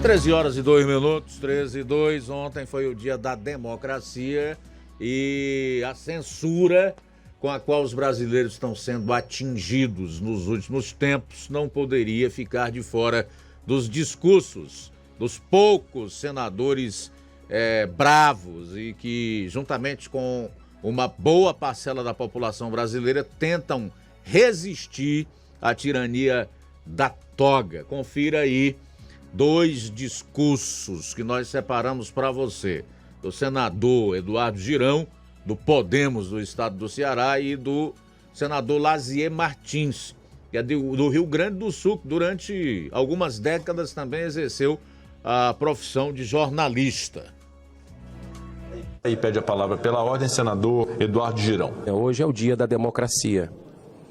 13h02, 13h02. Ontem foi o dia da democracia e a censura com a qual os brasileiros estão sendo atingidos nos últimos tempos não poderia ficar de fora dos discursos dos poucos senadores bravos e que, juntamente com uma boa parcela da população brasileira, tentam resistir à tirania da toga. Confira aí 2 discursos que nós separamos para você, do senador Eduardo Girão, do Podemos do estado do Ceará, e do senador Lazier Martins, que é do Rio Grande do Sul, que durante algumas décadas também exerceu a profissão de jornalista. E pede a palavra pela ordem, senador Eduardo Girão. Hoje é o dia da democracia,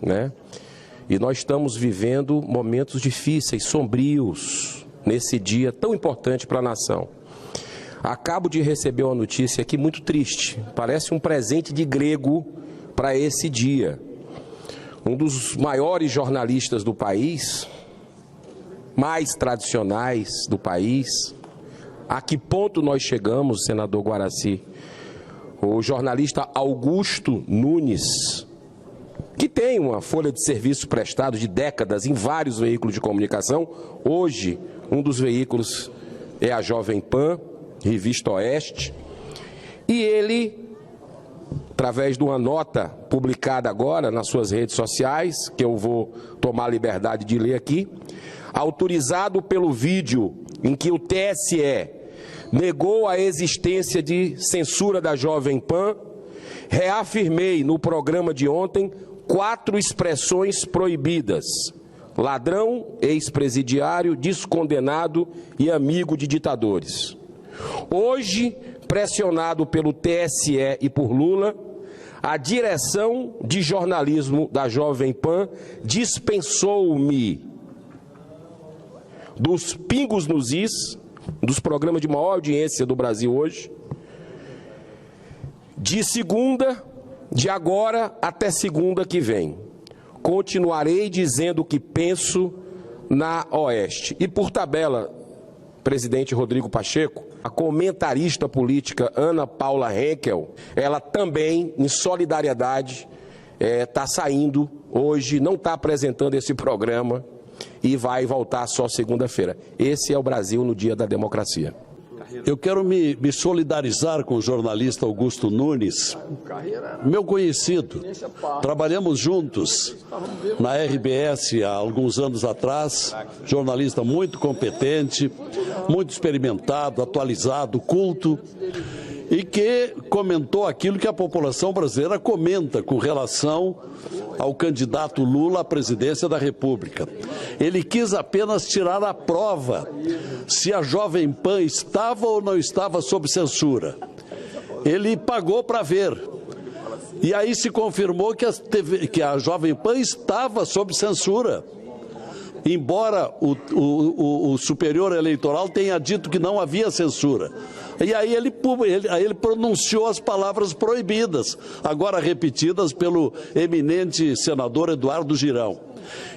né? E nós estamos vivendo momentos difíceis, sombrios, nesse dia tão importante para a nação. Acabo de receber uma notícia aqui muito triste, parece um presente de grego para esse dia. Um dos maiores jornalistas do país, mais tradicionais do país, a que ponto nós chegamos, senador Guaraci? O jornalista Augusto Nunes, que tem uma folha de serviço prestado de décadas em vários veículos de comunicação. Hoje, um dos veículos é a Jovem Pan, Revista Oeste, e ele, através de uma nota publicada agora nas suas redes sociais, que eu vou tomar a liberdade de ler aqui, autorizado pelo vídeo em que o TSE negou a existência de censura da Jovem Pan, reafirmei no programa de ontem 4 expressões proibidas: ladrão, ex-presidiário, descondenado e amigo de ditadores. Hoje, pressionado pelo TSE e por Lula, a direção de jornalismo da Jovem Pan dispensou-me dos Pingos nos Is, dos programas de maior audiência do Brasil hoje, de agora até segunda que vem. Continuarei dizendo o que penso na Oeste. E por tabela, presidente Rodrigo Pacheco, a comentarista política Ana Paula Henkel, ela também, em solidariedade, está saindo hoje, não está apresentando esse programa e vai voltar só segunda-feira. Esse é o Brasil no dia da democracia. Eu quero me solidarizar com o jornalista Augusto Nunes, meu conhecido. Trabalhamos juntos na RBS há alguns anos atrás, jornalista muito competente, muito experimentado, atualizado, culto, e que comentou aquilo que a população brasileira comenta com relação ao candidato Lula à presidência da República. Ele quis apenas tirar a prova se a Jovem Pan estava ou não estava sob censura. Ele pagou para ver. E aí se confirmou que a Jovem Pan estava sob censura. Embora o Superior Eleitoral tenha dito que não havia censura. E aí ele pronunciou as palavras proibidas, agora repetidas pelo eminente senador Eduardo Girão.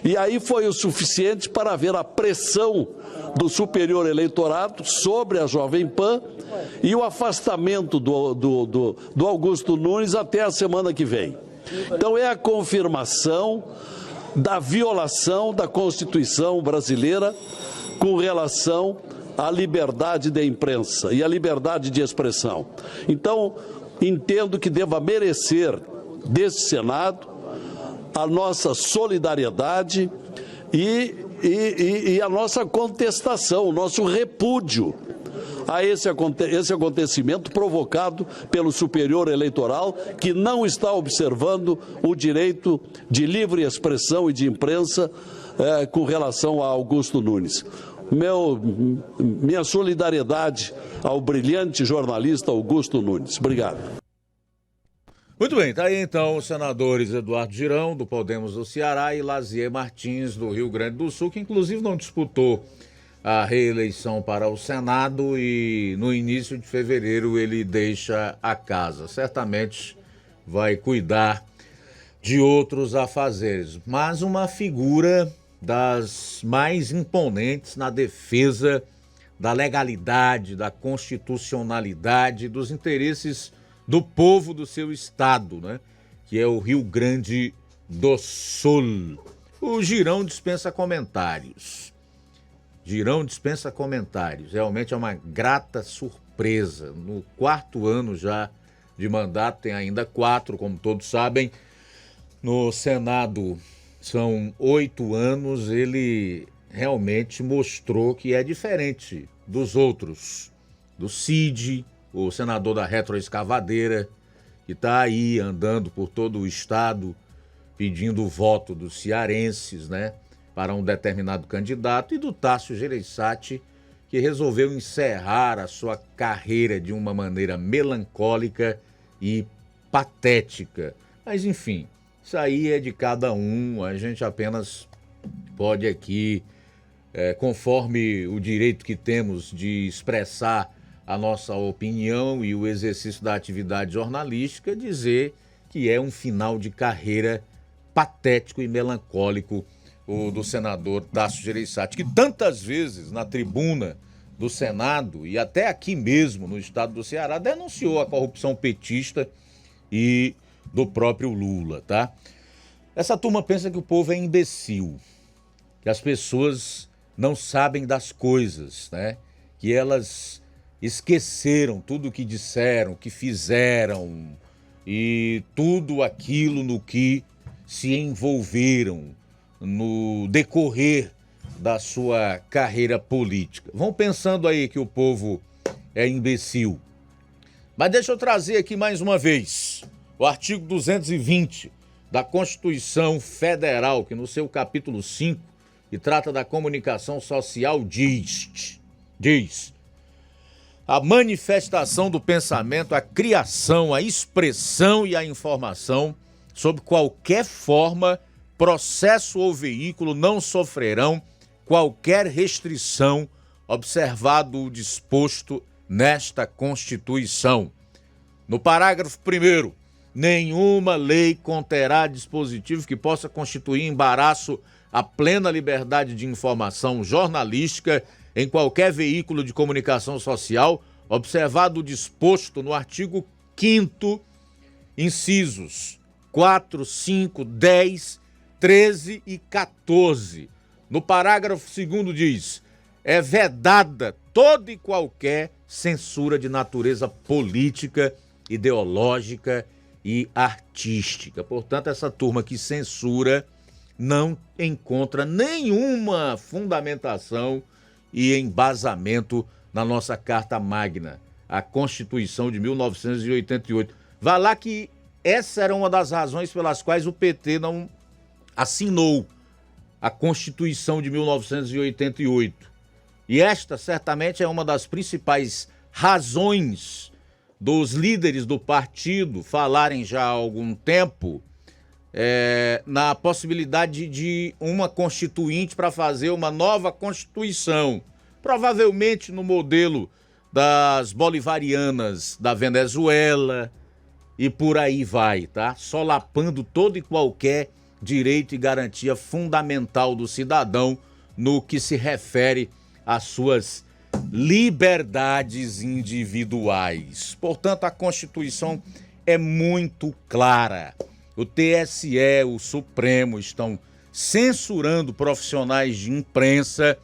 E aí foi o suficiente para haver a pressão do Superior Eleitorado sobre a Jovem Pan e o afastamento do Augusto Nunes até a semana que vem. Então é a confirmação da violação da Constituição brasileira com relação à liberdade da imprensa e à liberdade de expressão. Então, entendo que deva merecer deste Senado a nossa solidariedade e a nossa contestação, o nosso repúdio a esse acontecimento provocado pelo Superior Eleitoral, que não está observando o direito de livre expressão e de imprensa com relação a Augusto Nunes. Minha solidariedade ao brilhante jornalista Augusto Nunes. Obrigado. Muito bem, tá aí então os senadores Eduardo Girão, do Podemos do Ceará, e Lazier Martins, do Rio Grande do Sul, que inclusive não disputou a reeleição para o Senado e no início de fevereiro ele deixa a casa. Certamente vai cuidar de outros afazeres, mas uma figura das mais imponentes na defesa da legalidade, da constitucionalidade, dos interesses do povo do seu estado, né? Que é o Rio Grande do Sul. O Girão dispensa comentários. Girão dispensa comentários. Realmente é uma grata surpresa. No 4º ano já de mandato, tem ainda 4, como todos sabem. No Senado são 8 anos, ele realmente mostrou que é diferente dos outros. Do Cid, o senador da retroescavadeira, que está aí andando por todo o estado pedindo o voto dos cearenses, né, para um determinado candidato, e do Tássio Gereissati, que resolveu encerrar a sua carreira de uma maneira melancólica e patética. Mas, enfim, isso aí é de cada um, a gente apenas pode aqui, conforme o direito que temos de expressar a nossa opinião e o exercício da atividade jornalística, dizer que é um final de carreira patético e melancólico o do senador Tássio Gereissati, que tantas vezes na tribuna do Senado e até aqui mesmo no estado do Ceará denunciou a corrupção petista e do próprio Lula, tá? Essa turma pensa que o povo é imbecil, que as pessoas não sabem das coisas, né? Que elas esqueceram tudo o que disseram, que fizeram e tudo aquilo no que se envolveram no decorrer da sua carreira política. Vão pensando aí que o povo é imbecil. Mas deixa eu trazer aqui mais uma vez o artigo 220 da Constituição Federal, que no seu capítulo 5, que trata da comunicação social, diz: a manifestação do pensamento, a criação, a expressão e a informação, sob qualquer forma, processo ou veículo, não sofrerão qualquer restrição, observado o disposto nesta Constituição. No parágrafo 1º, nenhuma lei conterá dispositivo que possa constituir embaraço à plena liberdade de informação jornalística em qualquer veículo de comunicação social, observado o disposto no artigo 5º, incisos 4, 5, 10, 13 e 14. No parágrafo 2º diz: é vedada toda e qualquer censura de natureza política, ideológica e artística. Portanto, essa turma que censura não encontra nenhuma fundamentação e embasamento na nossa Carta Magna, a Constituição de 1988. Vá lá que essa era uma das razões pelas quais o PT não assinou a Constituição de 1988. E esta certamente é uma das principais razões dos líderes do partido falarem já há algum tempo na possibilidade de uma constituinte para fazer uma nova Constituição, provavelmente no modelo das bolivarianas da Venezuela e por aí vai, tá? Solapando todo e qualquer direito e garantia fundamental do cidadão no que se refere às suas liberdades individuais. Portanto, a Constituição é muito clara. O TSE, o Supremo, estão censurando profissionais de imprensa,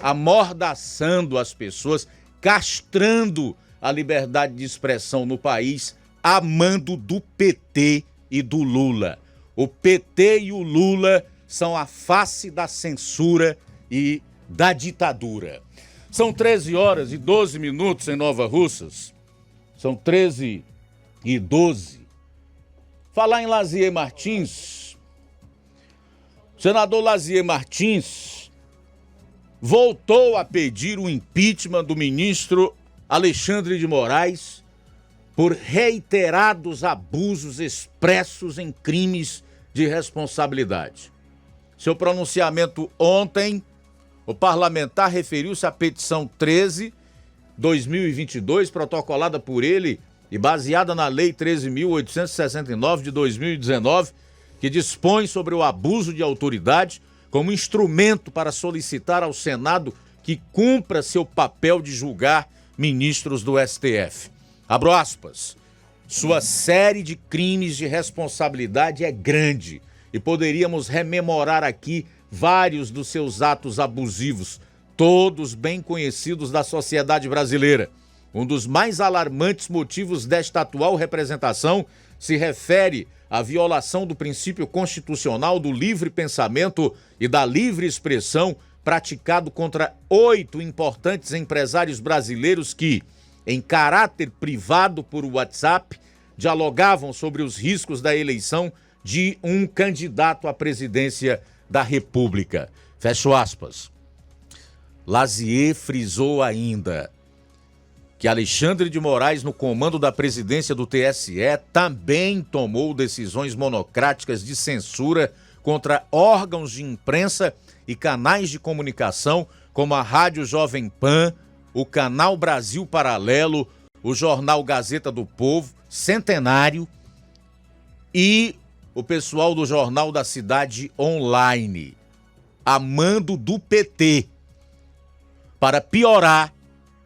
amordaçando as pessoas, castrando a liberdade de expressão no país, a mando do PT e do Lula. O PT e o Lula são a face da censura e da ditadura. São 13 horas e 12 minutos em Nova Russas. São 13 e 12. Falar em Lazier Martins, o senador Lazier Martins voltou a pedir o impeachment do ministro Alexandre de Moraes por reiterados abusos expressos em crimes de responsabilidade. Seu pronunciamento ontem, o parlamentar referiu-se à petição 13/2022, protocolada por ele e baseada na Lei 13.869 de 2019, que dispõe sobre o abuso de autoridade como instrumento para solicitar ao Senado que cumpra seu papel de julgar ministros do STF. Abro aspas. Sua série de crimes de responsabilidade é grande e poderíamos rememorar aqui vários dos seus atos abusivos, todos bem conhecidos da sociedade brasileira. Um dos mais alarmantes motivos desta atual representação se refere à violação do princípio constitucional do livre pensamento e da livre expressão praticado contra 8 importantes empresários brasileiros que, em caráter privado por WhatsApp, dialogavam sobre os riscos da eleição de um candidato à presidência da República. Fecho aspas. Lazier frisou ainda que Alexandre de Moraes, no comando da presidência do TSE, também tomou decisões monocráticas de censura contra órgãos de imprensa e canais de comunicação, como a Rádio Jovem Pan, o Canal Brasil Paralelo, o Jornal Gazeta do Povo, Centenário e o pessoal do Jornal da Cidade Online, a mando do PT. Para piorar,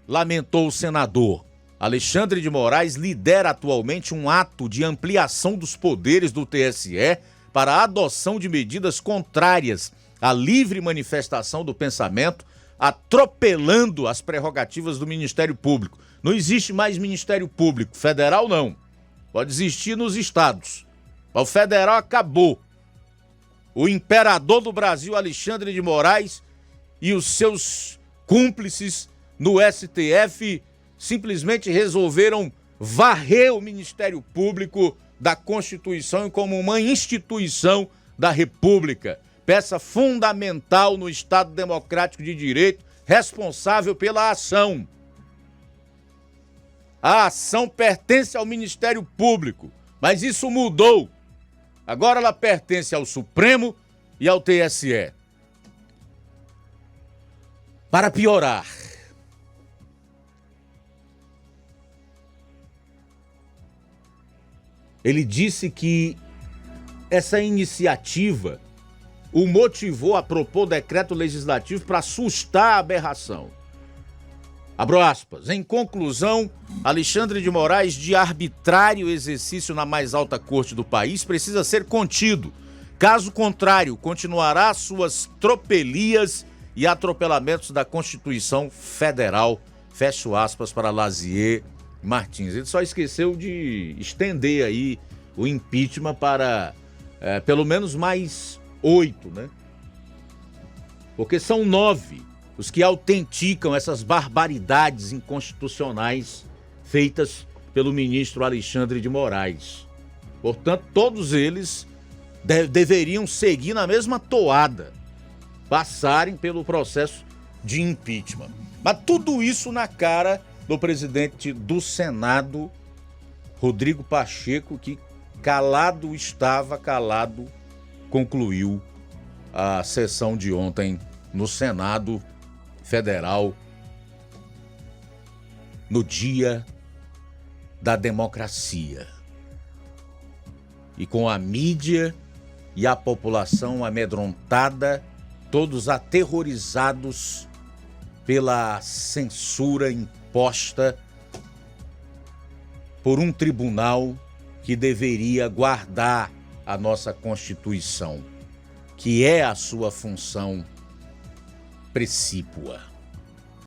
lamentou o senador, Alexandre de Moraes lidera atualmente um ato de ampliação dos poderes do TSE para a adoção de medidas contrárias à livre manifestação do pensamento, atropelando as prerrogativas do Ministério Público. Não existe mais Ministério Público, federal não. Pode existir nos estados. O federal acabou. O imperador do Brasil, Alexandre de Moraes, e os seus cúmplices no STF simplesmente resolveram varrer o Ministério Público da Constituição como uma instituição da República, peça fundamental no Estado Democrático de Direito, responsável pela ação. A ação pertence ao Ministério Público, mas isso mudou. Agora ela pertence ao Supremo e ao TSE. Para piorar, ele disse que essa iniciativa o motivou a propor decreto legislativo para assustar a aberração. Abro aspas. Em conclusão, Alexandre de Moraes, de arbitrário exercício na mais alta corte do país, precisa ser contido. Caso contrário, continuará suas tropelias e atropelamentos da Constituição Federal. Fecho aspas para Lazier Martins. Ele só esqueceu de estender aí o impeachment para pelo menos mais 8, né? Porque são 9 os que autenticam essas barbaridades inconstitucionais feitas pelo ministro Alexandre de Moraes. Portanto, todos eles deveriam seguir na mesma toada, passarem pelo processo de impeachment. Mas tudo isso na cara do presidente do Senado, Rodrigo Pacheco, que calado estava, calado concluiu a sessão de ontem no Senado Federal, no Dia da Democracia. E com a mídia e a população amedrontada, todos aterrorizados pela censura imposta por um tribunal que deveria guardar a nossa Constituição, que é a sua função precípua.